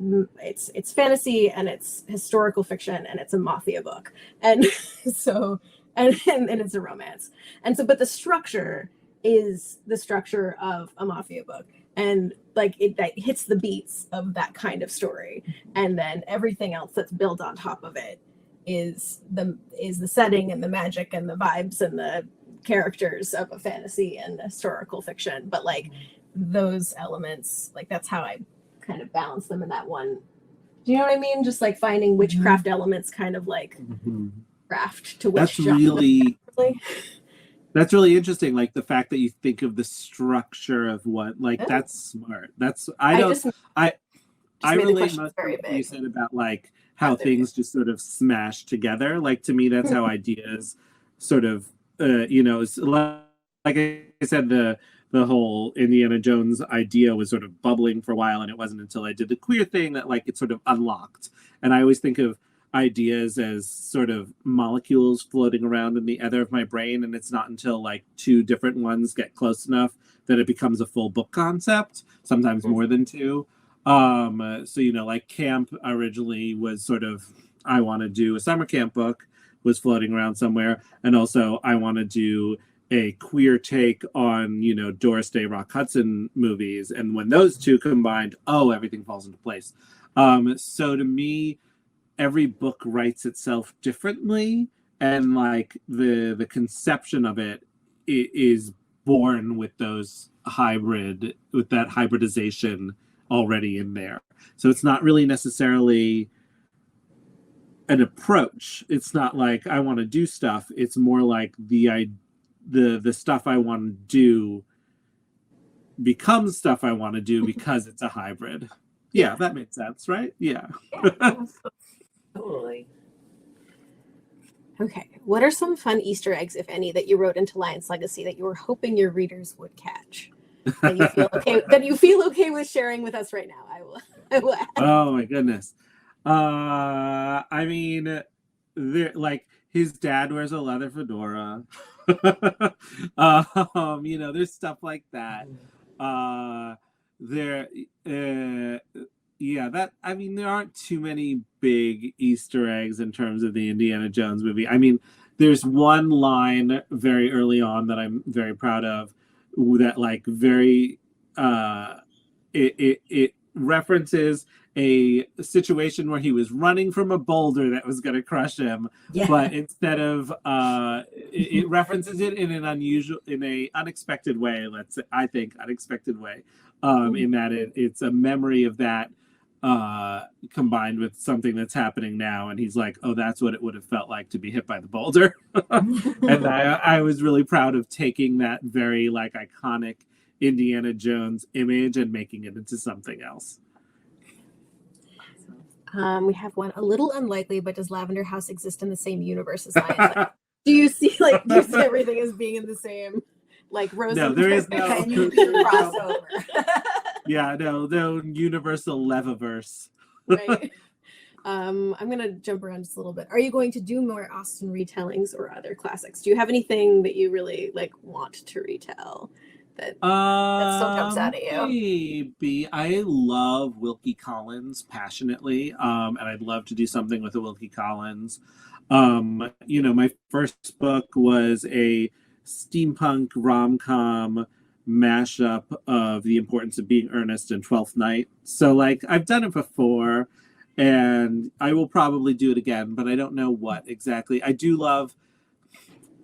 it's fantasy and it's historical fiction and it's a mafia book, and so and it's a romance, and so but the structure is the structure of a mafia book, and like that hits the beats of that kind of story, and then everything else that's built on top of it is the setting and the magic and the vibes and the characters of a fantasy and historical fiction. But like those elements, like that's how I kind of balance them in that one. Do you know what I mean? Just like finding which craft elements kind of like craft to which that's really interesting. Like the fact that you think of the structure of what, like that's smart. That's I relate most to what you said about like how things just sort of smash together. Like to me, that's how ideas sort of like I said, the whole Indiana Jones idea was sort of bubbling for a while, and it wasn't until I did the queer thing that like it sort of unlocked. And I always think of ideas as sort of molecules floating around in the ether of my brain, and it's not until like two different ones get close enough that it becomes a full book concept, sometimes more than two. So like camp originally was sort of, I want to do a summer camp book, was floating around somewhere, and also I want to do a queer take on Doris Day Rock Hudson movies, and when those two combined, everything falls into place. So to me, every book writes itself differently, and like the conception of it is born with that hybridization already in there. So it's not really necessarily an approach. It's not like I want to do stuff. It's more like the stuff I want to do becomes stuff I want to do because it's a hybrid. Yeah, that makes sense, right? Yeah. Totally. Okay. What are some fun Easter eggs, if any, that you wrote into Lion's Legacy that you were hoping your readers would catch? That you feel okay with sharing with us right now? I will add. Oh my goodness. I mean, like his dad wears a leather fedora. There's stuff like that. There aren't too many big Easter eggs in terms of the Indiana Jones movie. I mean, there's one line very early on that I'm very proud of, that like very it references a situation where he was running from a boulder that was going to crush him, but instead of it references it in an unexpected way. Unexpected way, in that it's a memory of that combined with something that's happening now, and he's like, oh, that's what it would have felt like to be hit by the boulder. And I was really proud of taking that very like iconic Indiana Jones image and making it into something else. We have one, a little unlikely, but does Lavender House exist in the same universe as Lion? Do you see everything as being in the same, like Rosen? No, there is no crossover. Yeah, no universal Leviverse. Right. I'm gonna jump around just a little bit. Are you going to do more Austen retellings or other classics? Do you have anything that you really like want to retell that still jumps out at you? Maybe. I love Wilkie Collins passionately, and I'd love to do something with a Wilkie Collins. My first book was a steampunk rom-com mashup of The Importance of Being Earnest and Twelfth Night. So like I've done it before, and I will probably do it again, but I don't know what exactly. I do love,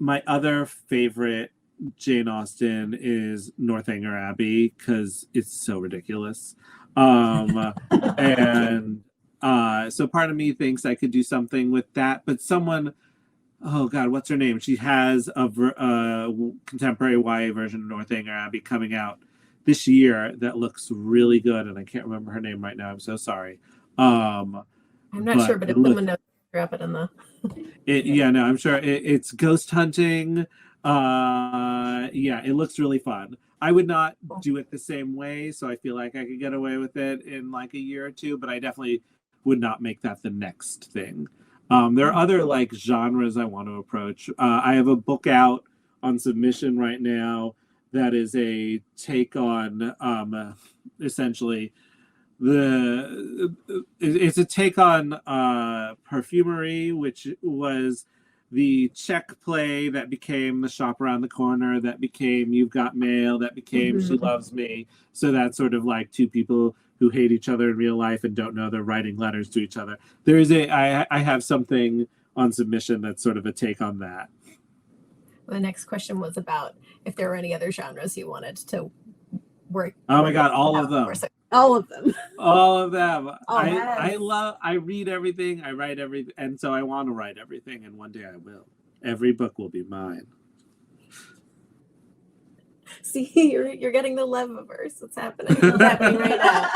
my other favorite Jane Austen is Northanger Abbey because it's so ridiculous. And so part of me thinks I could do something with that, but someone, oh God, what's her name? She has a contemporary YA version of Northanger Abbey coming out this year that looks really good, and I can't remember her name right now. I'm so sorry. I'm not sure, but if someone knows, drop it in the. I'm sure it's ghost hunting. It looks really fun. I would not do it the same way, so I feel like I could get away with it in like a year or two, but I definitely would not make that the next thing. There are other like genres I want to approach. I have a book out on submission right now that is a take on essentially it's a take on Perfumery, which was the Czech play that became The Shop Around the Corner, that became You've Got Mail, that became She Loves Me. So that's sort of like two people who hate each other in real life and don't know they're writing letters to each other. I have something on submission that's sort of a take on that. The next question was about if there were any other genres you wanted to work. Oh my God, all of them. All of them. All of them. Oh, I read everything, I write everything, and so I want to write everything, and one day I will. Every book will be mine. See, you're getting the Leviverse. What's happening? What's happening right now?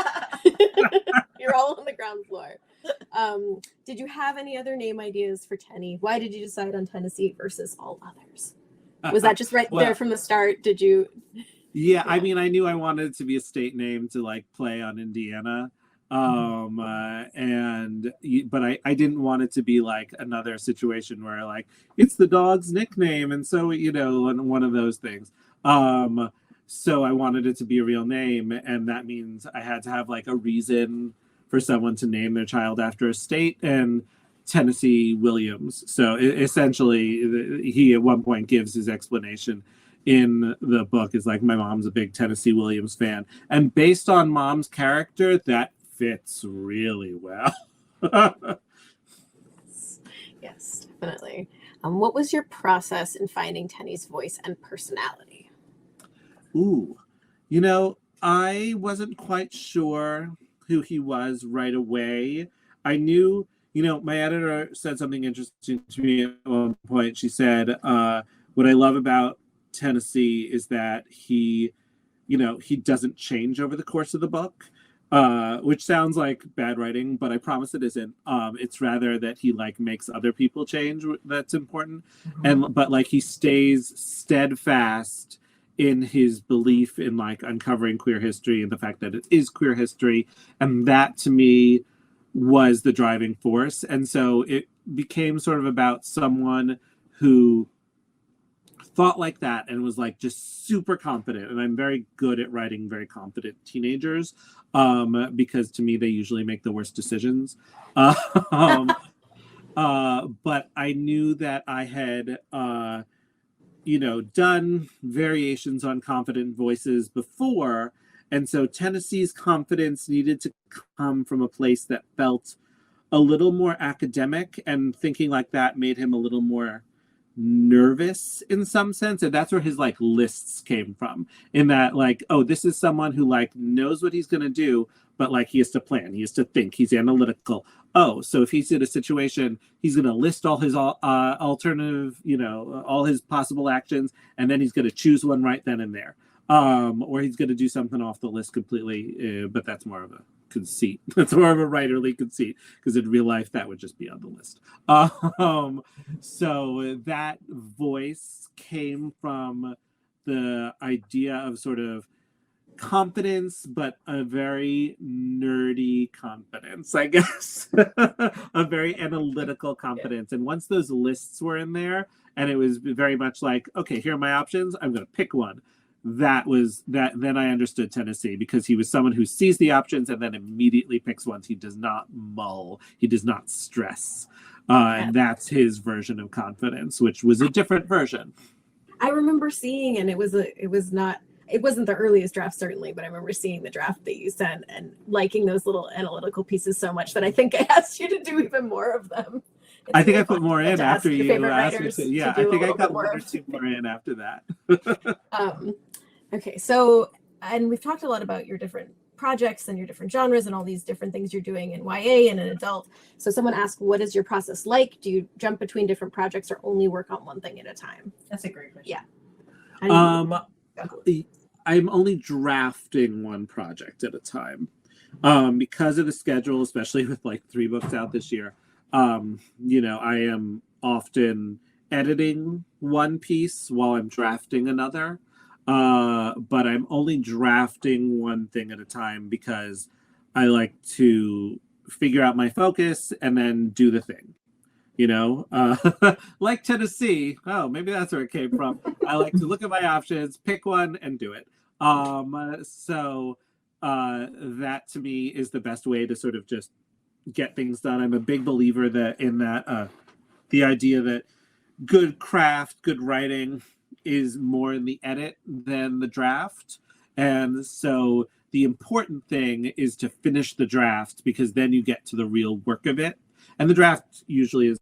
You're all on the ground floor. Did you have any other name ideas for Tenny? Why did you decide on Tennessee versus all others? Was that just there from the start? Did you? Yeah, I mean, I knew I wanted it to be a state name to like play on Indiana. But I didn't want it to be like another situation where like it's the dog's nickname and so one of those things. So I wanted it to be a real name, and that means I had to have like a reason for someone to name their child after a state, and Tennessee Williams. So essentially he at one point gives his explanation in the book is like, my mom's a big Tennessee Williams fan, and based on mom's character that fits really well. Yes, definitely. What was your process in finding Tenny's voice and personality? Ooh, I wasn't quite sure who he was right away. I knew, my editor said something interesting to me at one point. She said, what I love about Tennessee is that he doesn't change over the course of the book. Which sounds like bad writing, but I promise it isn't. It's rather that he like makes other people change. That's important. But like he stays steadfast in his belief in like uncovering queer history and the fact that it is queer history. And that to me was the driving force. And so it became sort of about someone who thought like that and was like just super confident. And I'm very good at writing very confident teenagers because to me they usually make the worst decisions. But I knew that I had done variations on confident voices before, and so Tennessee's confidence needed to come from a place that felt a little more academic, and thinking like that made him a little more nervous in some sense. And that's where his like lists came from, in that like, oh, this is someone who like knows what he's going to do, but like he has to plan, he has to think, he's analytical. Oh, so if he's in a situation, he's going to list all his alternative, all his possible actions, and then he's going to choose one right then and there. Or he's going to do something off the list completely, but that's more of a conceit. That's more of a writerly conceit, because in real life that would just be on the list. So that voice came from the idea of sort of confidence, but a very nerdy confidence, I guess. A very analytical confidence. And once those lists were in there, and it was very much like, okay, here are my options, I'm going to pick one. Then I understood Tennessee, because he was someone who sees the options and then immediately picks ones. He does not mull, he does not stress. And that's his version of confidence, which was a different version. I remember seeing, and it wasn't the earliest draft, certainly, but I remember seeing the draft that you sent and liking those little analytical pieces so much that I think I asked you to do even more of them. I think I put more in after you asked me to. Yeah, I think I got one or two more in after that. Okay, so, and we've talked a lot about your different projects and your different genres and all these different things you're doing in YA and in adult. So someone asked, what is your process like? Do you jump between different projects or only work on one thing at a time? That's a great question. Yeah. I'm only drafting one project at a time because of the schedule, especially with like 3 books out this year. I am often editing one piece while I'm drafting another. But I'm only drafting one thing at a time because I like to figure out my focus and then do the thing. Like Tennessee. Oh, maybe that's where it came from. I like to look at my options, pick one, and do it. So that to me is the best way to sort of just get things done. I'm a big believer that the idea that good craft, good writing is more in the edit than the draft. And so the important thing is to finish the draft, because then you get to the real work of it. And the draft usually is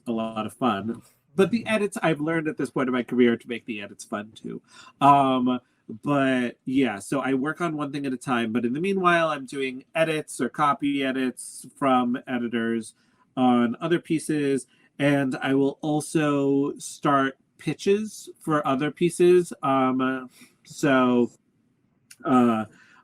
a lot of fun. But the edits, I've learned at this point in my career to make the edits fun too. But yeah, so I work on one thing at a time. But in the meanwhile, I'm doing edits or copy edits from editors on other pieces. And I will also start pitches for other pieces. So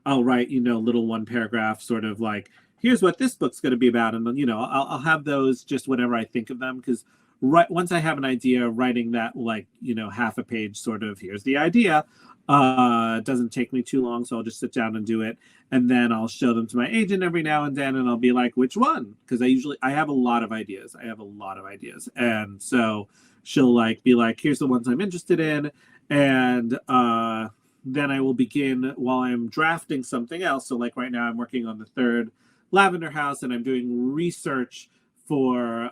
I'll write, little one paragraph sort of like, here's what this book's going to be about. And then, I'll have those just whenever I think of them. Because once I have an idea, writing that like, half a page sort of, here's the idea, doesn't take me too long. So I'll just sit down and do it. And then I'll show them to my agent every now and then. And I'll be like, which one? Because I have a lot of ideas. And so she'll be like, here's the ones I'm interested in. And then I will begin while I'm drafting something else. So like right now I'm working on the third Lavender House, and I'm doing research for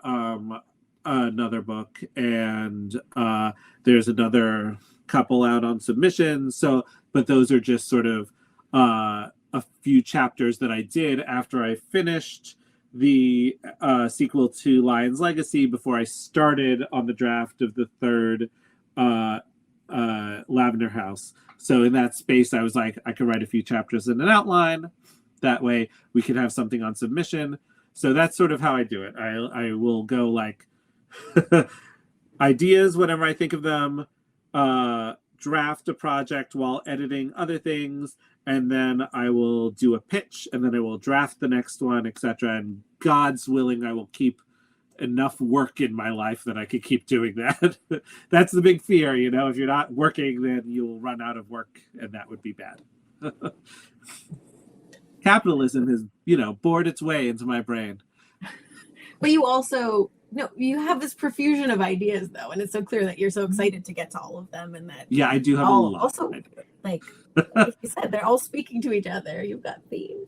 another book. And there's another couple out on submission. So, but those are just sort of a few chapters that I did after I finished the sequel to Lion's Legacy, before I started on the draft of the third Lavender House. So in that space, I was like, I could write a few chapters in an outline. That way we could have something on submission. So that's sort of how I do it. I will go like ideas whenever I think of them, draft a project while editing other things, and then I will do a pitch, and then I will draft the next one, etc. And God's willing, I will keep enough work in my life that I could keep doing that. That's the big fear, if you're not working, then you'll run out of work, and that would be bad. Capitalism has, bored its way into my brain. But you also, you have this profusion of ideas, though, and it's so clear that you're so excited to get to all of them, and that I do have a lot. Also, like you said, they're all speaking to each other. You've got themes.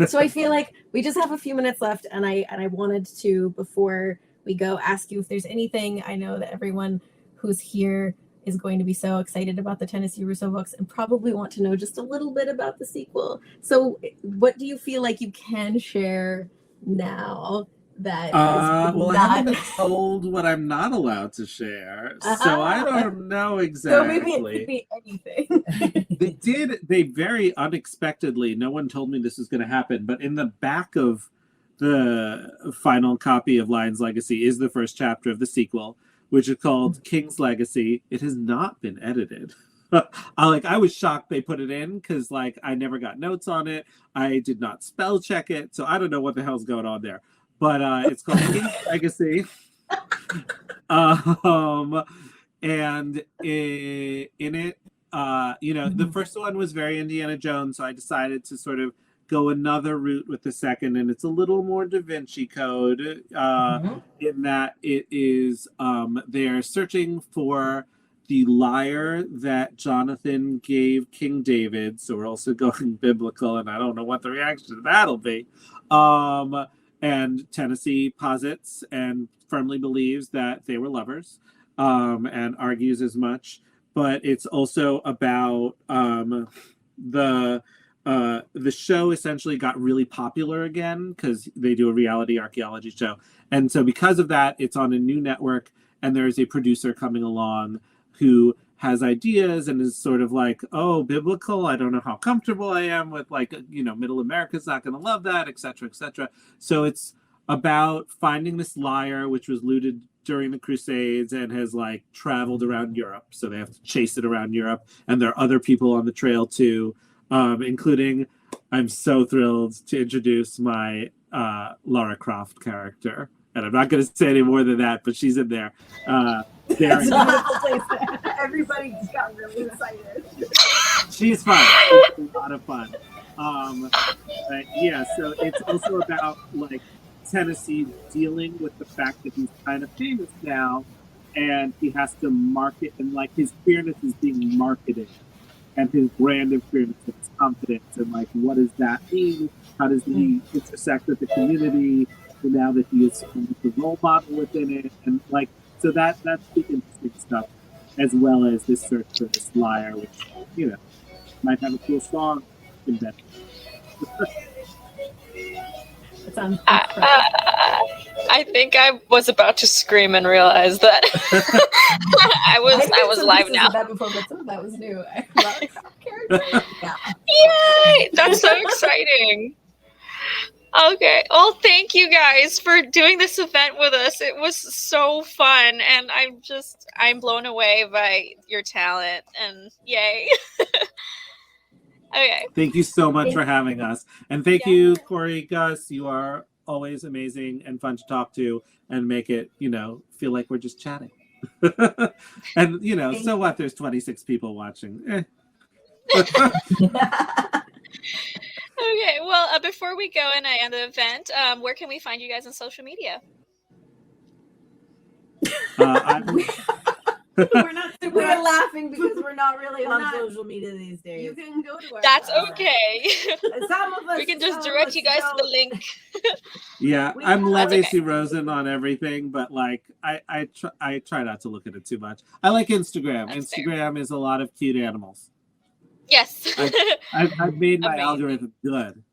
So I feel like we just have a few minutes left, and I wanted to, before we go, ask you if there's anything. I know that everyone who's here is going to be so excited about the Tennessee Russo books and probably want to know just a little bit about the sequel. So what do you feel like you can share now that well, I haven't been told what I'm not allowed to share, so I don't know exactly. So maybe it could be anything. They very unexpectedly, no one told me this was going to happen, but in the back of the final copy of Lion's Legacy is the first chapter of the sequel, which is called King's Legacy. It has not been edited. I was shocked they put it in, because I never got notes on it. I did not spell check it, so I don't know what the hell's going on there. But it's called King's Legacy. And in it, the first one was very Indiana Jones, so I decided to sort of go another route with the second, and it's a little more Da Vinci Code in that it is they're searching for the lyre that Jonathan gave King David. So we're also going biblical, and I don't know what the reaction to that'll be. And Tennessee posits and firmly believes that they were lovers, and argues as much. But it's also about the show essentially got really popular again because they do a reality archaeology show. And so because of that, it's on a new network, and there's a producer coming along who has ideas and is sort of like, oh, biblical, I don't know how comfortable I am with middle America's not going to love that, etc., etc. So it's about finding this lyre, which was looted during the Crusades and has traveled around Europe. So they have to chase it around Europe. And there are other people on the trail too, including, I'm so thrilled to introduce my Lara Croft character. And I'm not going to say any more than that, but she's in there. Everybody just got really excited. She's fun. It's a lot of fun. So it's also about Tennessee dealing with the fact that he's kind of famous now, and he has to market, and his queerness is being marketed and his brand experience and his confidence, and like what does that mean? How does he intersect with the community? And now that he is the role model within it, and like so that's the interesting stuff, as well as this search for this liar, which might have a cool song invented. It sounds I think I was about to scream and realize that I was live now. That before, but some of that was new. I love character. Yeah. Yay! That's so exciting. Okay. Well, thank you guys for doing this event with us. It was so fun, and I'm blown away by your talent, and yay. Okay. Thank you so much for having us. And thank you, Cory, Gus. You are always amazing and fun to talk to and make it, feel like we're just chatting. And, so what? There's 26 people watching. Okay. Well, before we go and I end the event, where can we find you guys on social media? We're laughing because we're not really on social media these days. You can go to our That's okay. Some of us, we can just direct you guys to the link. Yeah, I'm Levacy Rosen on everything, but like I try not to look at it too much. I like Instagram. That's Instagram fair. is a lot of cute animals. Yes. I've made my Amazing. algorithm good.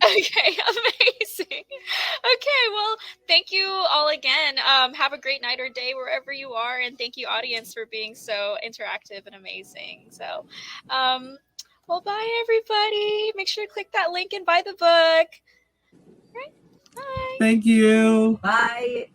Okay, amazing. Okay, well, thank you all again. Have a great night or day wherever you are, and thank you, audience, for being so interactive and amazing. So, well, bye, everybody. Make sure to click that link and buy the book. All right, bye. Thank you. Bye.